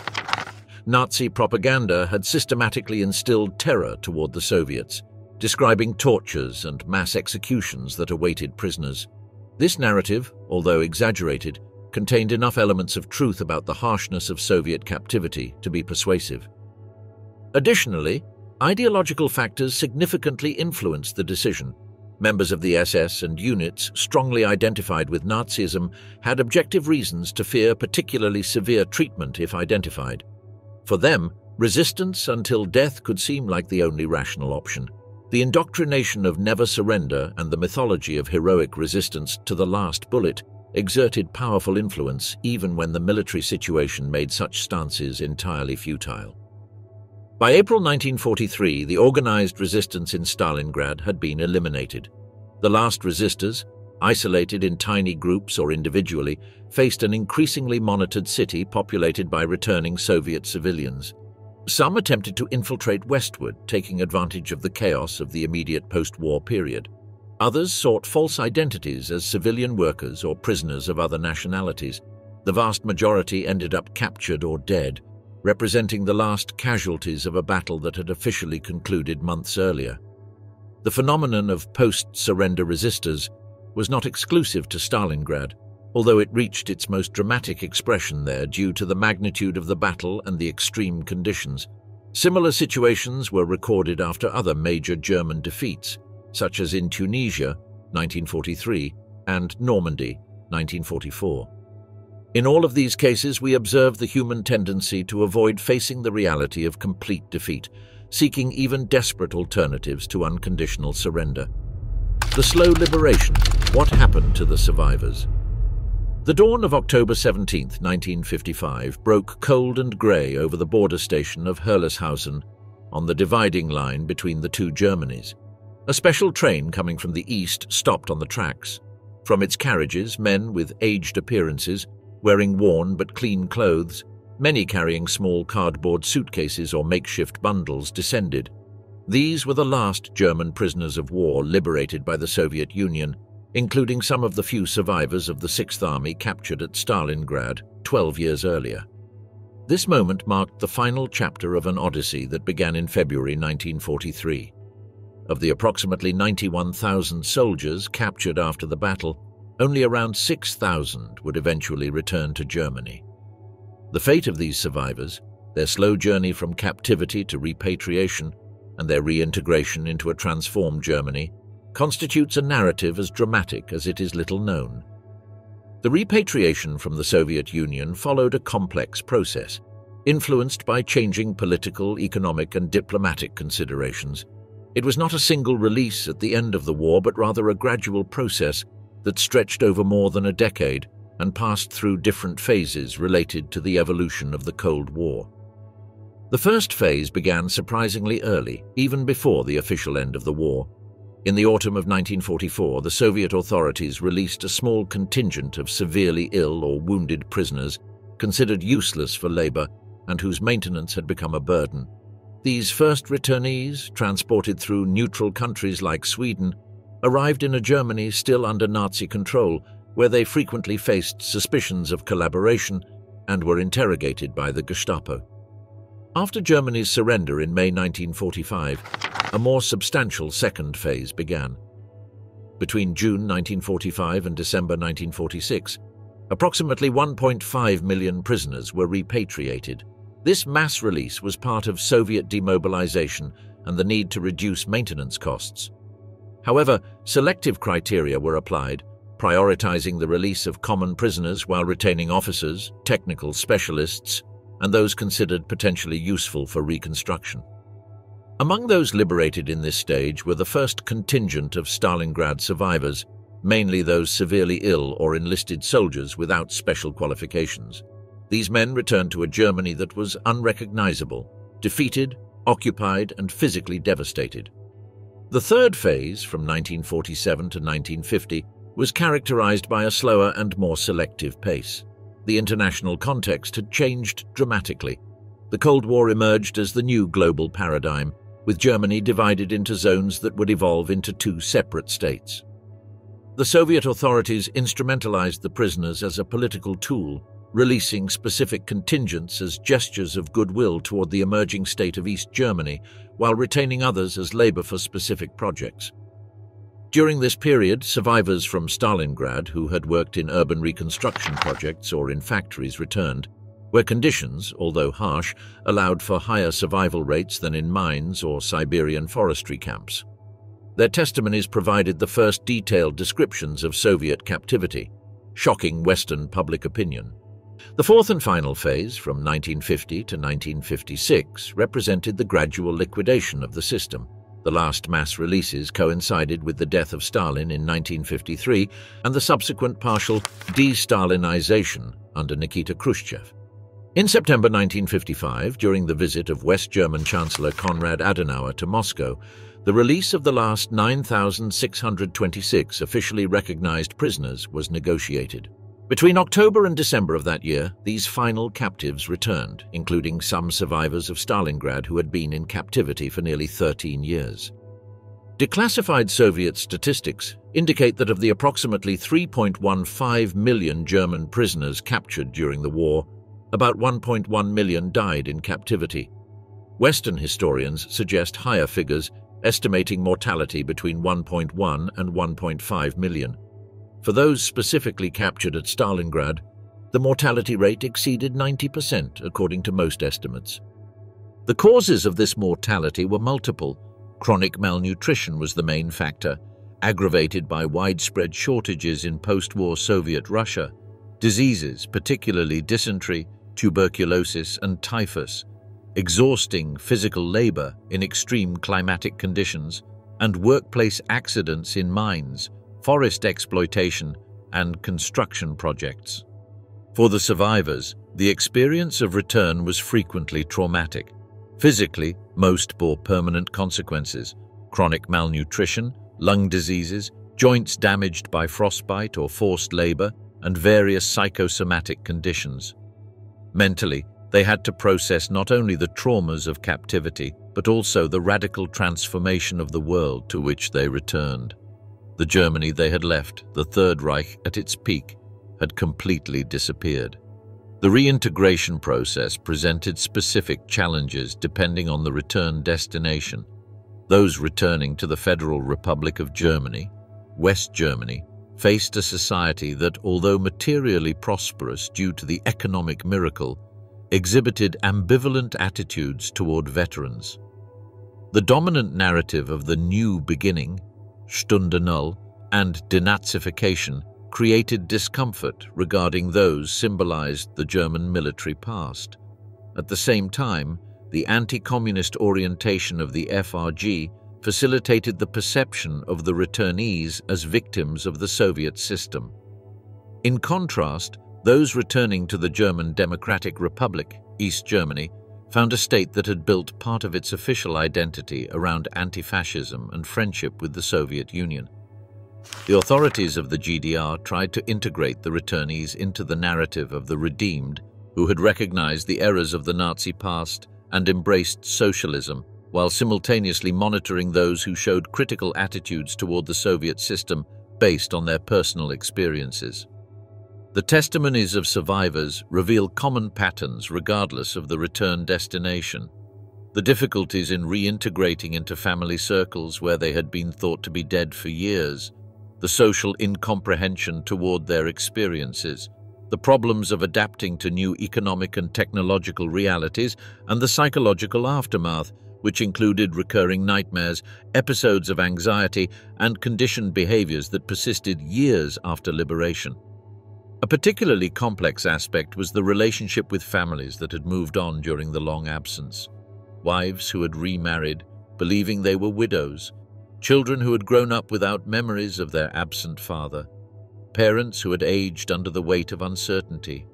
A: Nazi propaganda had systematically instilled terror toward the Soviets, describing tortures and mass executions that awaited prisoners. This narrative, although exaggerated, contained enough elements of truth about the harshness of Soviet captivity to be persuasive. Additionally, ideological factors significantly influenced the decision. Members of the SS and units strongly identified with Nazism had objective reasons to fear particularly severe treatment if identified. For them, resistance until death could seem like the only rational option. The indoctrination of never surrender and the mythology of heroic resistance to the last bullet exerted powerful influence even when the military situation made such stances entirely futile. By April 1943, the organized resistance in Stalingrad had been eliminated. The last resistors, isolated in tiny groups or individually, faced an increasingly monitored city populated by returning Soviet civilians. Some attempted to infiltrate westward, taking advantage of the chaos of the immediate post-war period. Others sought false identities as civilian workers or prisoners of other nationalities. The vast majority ended up captured or dead, representing the last casualties of a battle that had officially concluded months earlier. The phenomenon of post-surrender resistors was not exclusive to Stalingrad, although it reached its most dramatic expression there due to the magnitude of the battle and the extreme conditions. Similar situations were recorded after other major German defeats, such as in Tunisia, 1943, and Normandy, 1944. In all of these cases, we observe the human tendency to avoid facing the reality of complete defeat, seeking even desperate alternatives to unconditional surrender. The slow liberation. What happened to the survivors? The dawn of October 17, 1955, broke cold and grey over the border station of Herleshausen on the dividing line between the two Germanys. A special train coming from the east stopped on the tracks. From its carriages, men with aged appearances, wearing worn but clean clothes, many carrying small cardboard suitcases or makeshift bundles, descended. These were the last German prisoners of war liberated by the Soviet Union, including some of the few survivors of the Sixth Army captured at Stalingrad 12 years earlier. This moment marked the final chapter of an odyssey that began in February 1943. Of the approximately 91,000 soldiers captured after the battle, only around 6,000 would eventually return to Germany. The fate of these survivors, their slow journey from captivity to repatriation, and their reintegration into a transformed Germany, constitutes a narrative as dramatic as it is little known. The repatriation from the Soviet Union followed a complex process, influenced by changing political, economic, and diplomatic considerations. It was not a single release at the end of the war, but rather a gradual process that stretched over more than a decade and passed through different phases related to the evolution of the Cold War. The first phase began surprisingly early, even before the official end of the war. In the autumn of 1944, the Soviet authorities released a small contingent of severely ill or wounded prisoners considered useless for labor and whose maintenance had become a burden. These first returnees, transported through neutral countries like Sweden, arrived in a Germany still under Nazi control, where they frequently faced suspicions of collaboration and were interrogated by the Gestapo. After Germany's surrender in May 1945, a more substantial second phase began. Between June 1945 and December 1946, approximately 1.5 million prisoners were repatriated. This mass release was part of Soviet demobilization and the need to reduce maintenance costs. However, selective criteria were applied, prioritizing the release of common prisoners while retaining officers, technical specialists, and those considered potentially useful for reconstruction. Among those liberated in this stage were the first contingent of Stalingrad survivors, mainly those severely ill or enlisted soldiers without special qualifications. These men returned to a Germany that was unrecognizable, defeated, occupied, and physically devastated. The third phase, from 1947 to 1950, was characterized by a slower and more selective pace. The international context had changed dramatically. The Cold War emerged as the new global paradigm, with Germany divided into zones that would evolve into two separate states. The Soviet authorities instrumentalized the prisoners as a political tool, releasing specific contingents as gestures of goodwill toward the emerging state of East Germany, while retaining others as labor for specific projects. During this period, survivors from Stalingrad who had worked in urban reconstruction projects or in factories returned, where conditions, although harsh, allowed for higher survival rates than in mines or Siberian forestry camps. Their testimonies provided the first detailed descriptions of Soviet captivity, shocking Western public opinion. The fourth and final phase, from 1950 to 1956, represented the gradual liquidation of the system. The last mass releases coincided with the death of Stalin in 1953 and the subsequent partial de-Stalinization under Nikita Khrushchev. In September 1955, during the visit of West German Chancellor Konrad Adenauer to Moscow, the release of the last 9,626 officially recognized prisoners was negotiated. Between October and December of that year, these final captives returned, including some survivors of Stalingrad who had been in captivity for nearly 13 years. Declassified Soviet statistics indicate that of the approximately 3.15 million German prisoners captured during the war, about 1.1 million died in captivity. Western historians suggest higher figures, estimating mortality between 1.1 and 1.5 million. For those specifically captured at Stalingrad, the mortality rate exceeded 90%, according to most estimates. The causes of this mortality were multiple. Chronic malnutrition was the main factor, aggravated by widespread shortages in post-war Soviet Russia. Diseases, particularly dysentery, tuberculosis, and typhus, exhausting physical labor in extreme climatic conditions, and workplace accidents in mines, forest exploitation, and construction projects. For the survivors, the experience of return was frequently traumatic. Physically, most bore permanent consequences: chronic malnutrition, lung diseases, joints damaged by frostbite or forced labor, and various psychosomatic conditions. Mentally, they had to process not only the traumas of captivity, but also the radical transformation of the world to which they returned. The Germany they had left, the Third Reich at its peak, had completely disappeared. The reintegration process presented specific challenges depending on the return destination. Those returning to the Federal Republic of Germany, West Germany, faced a society that, although materially prosperous due to the economic miracle, exhibited ambivalent attitudes toward veterans. The dominant narrative of the new beginning, Stunde Null, and denazification created discomfort regarding those symbolized the German military past. At the same time, the anti-communist orientation of the FRG facilitated the perception of the returnees as victims of the Soviet system. In contrast, those returning to the German Democratic Republic, East Germany, found a state that had built part of its official identity around anti-fascism and friendship with the Soviet Union. The authorities of the GDR tried to integrate the returnees into the narrative of the redeemed, who had recognized the errors of the Nazi past and embraced socialism, while simultaneously monitoring those who showed critical attitudes toward the Soviet system based on their personal experiences. The testimonies of survivors reveal common patterns regardless of the return destination. The difficulties in reintegrating into family circles where they had been thought to be dead for years, the social incomprehension toward their experiences, the problems of adapting to new economic and technological realities, and the psychological aftermath, which included recurring nightmares, episodes of anxiety, and conditioned behaviors that persisted years after liberation. A particularly complex aspect was the relationship with families that had moved on during the long absence. Wives who had remarried, believing they were widows, children who had grown up without memories of their absent father, parents who had aged under the weight of uncertainty.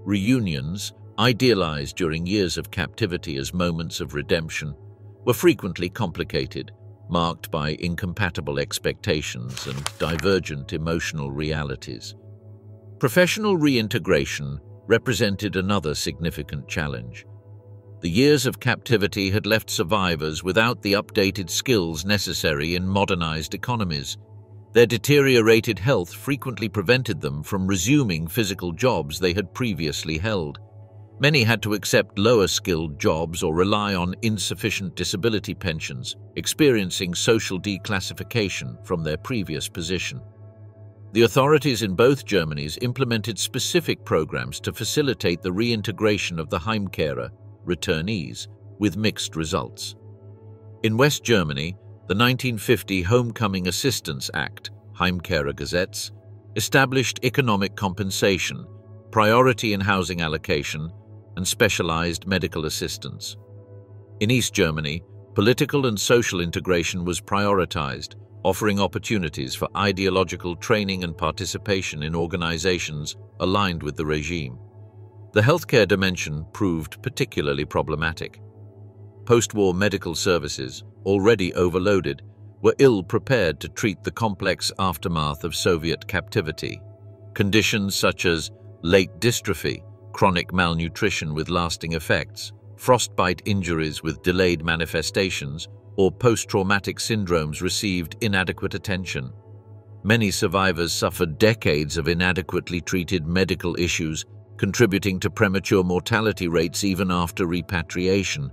A: Reunions, idealized during years of captivity as moments of redemption, were frequently complicated, marked by incompatible expectations and divergent emotional realities. Professional reintegration represented another significant challenge. The years of captivity had left survivors without the updated skills necessary in modernized economies. Their deteriorated health frequently prevented them from resuming physical jobs they had previously held. Many had to accept lower-skilled jobs or rely on insufficient disability pensions, experiencing social declassification from their previous position. The authorities in both Germanys implemented specific programs to facilitate the reintegration of the Heimkehrer, returnees, with mixed results. In West Germany, the 1950 Homecoming Assistance Act, Heimkehrergesetz, established economic compensation, priority in housing allocation, and specialized medical assistance. In East Germany, political and social integration was prioritized, offering opportunities for ideological training and participation in organizations aligned with the regime. The healthcare dimension proved particularly problematic. Post-war medical services, already overloaded, were ill-prepared to treat the complex aftermath of Soviet captivity. Conditions such as late dystrophy, chronic malnutrition with lasting effects, frostbite injuries with delayed manifestations, or post-traumatic syndromes received inadequate attention. Many survivors suffered decades of inadequately treated medical issues, contributing to premature mortality rates even after repatriation.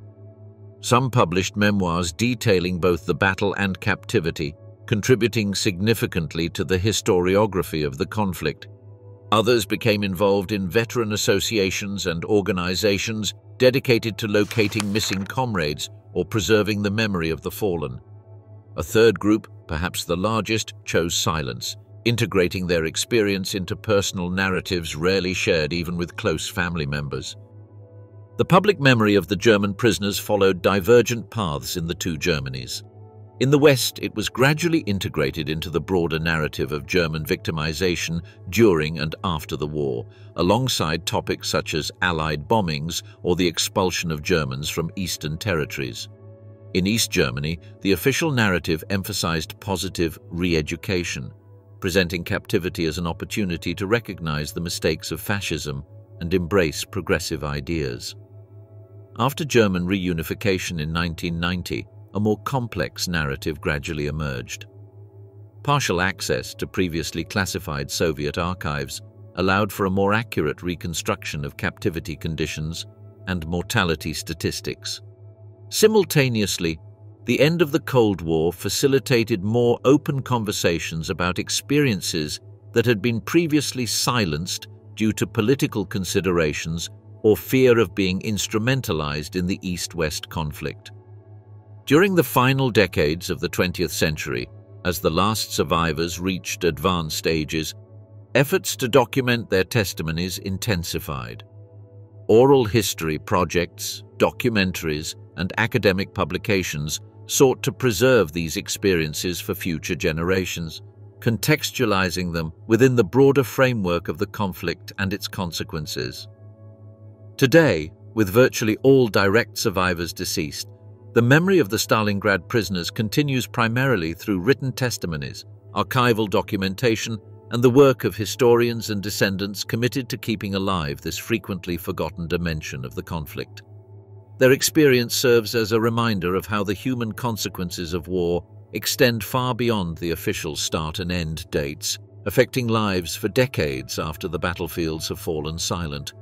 A: Some published memoirs detailing both the battle and captivity, contributing significantly to the historiography of the conflict. Others became involved in veteran associations and organizations dedicated to locating missing comrades or preserving the memory of the fallen. A third group, perhaps the largest, chose silence, integrating their experience into personal narratives rarely shared even with close family members. The public memory of the German prisoners followed divergent paths in the two Germanys. In the West, it was gradually integrated into the broader narrative of German victimization during and after the war, alongside topics such as Allied bombings or the expulsion of Germans from Eastern territories. In East Germany, the official narrative emphasized positive re-education, presenting captivity as an opportunity to recognize the mistakes of fascism and embrace progressive ideas. After German reunification in 1990, a more complex narrative gradually emerged. Partial access to previously classified Soviet archives allowed for a more accurate reconstruction of captivity conditions and mortality statistics. Simultaneously, the end of the Cold War facilitated more open conversations about experiences that had been previously silenced due to political considerations or fear of being instrumentalized in the East-West conflict. During the final decades of the 20th century, as the last survivors reached advanced ages, efforts to document their testimonies intensified. Oral history projects, documentaries, and academic publications sought to preserve these experiences for future generations, contextualizing them within the broader framework of the conflict and its consequences. Today, with virtually all direct survivors deceased, the memory of the Stalingrad prisoners continues primarily through written testimonies, archival documentation, and the work of historians and descendants committed to keeping alive this frequently forgotten dimension of the conflict. Their experience serves as a reminder of how the human consequences of war extend far beyond the official start and end dates, affecting lives for decades after the battlefields have fallen silent.